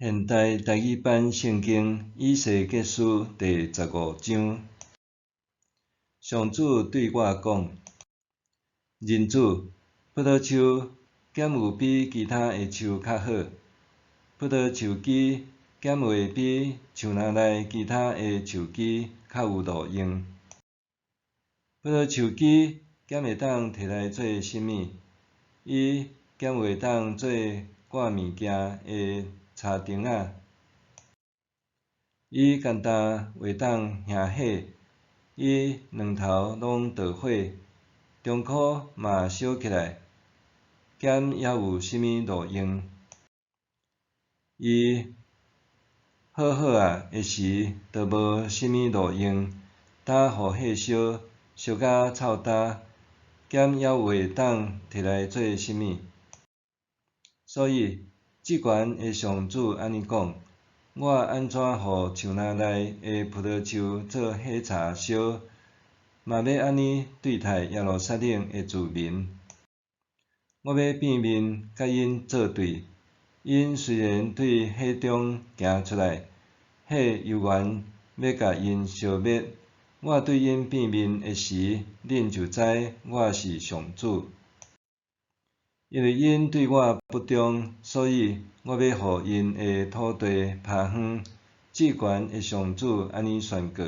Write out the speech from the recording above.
现代台语版圣经以西结书第15章。上主对我讲：人子，葡萄树减有比其他的树较好，葡萄树枝减会比树林内其他的树枝较有路用。葡萄树枝减会当摕来做什物？伊减会当做挂物件的柴灯仔。伊简单会当兄火，伊两头拢着火，中箍嘛烧起来，减还有啥物路用？伊好好的时，就无啥物路用，担互火烧，烧甲臭焦，减还会当摕来做啥物？所以，即悬的上主安尼讲。我安怎互树林内的葡萄树做火柴烧，嘛要安尼对待耶路撒冷的子民。我要变面甲因作对，因虽然对火中行出来，火犹原要甲因烧灭。我对因变面的时，恁就知我是上主。因为因对我不忠，所以我要互因的土地拍荒。至悬的上主安尼宣告。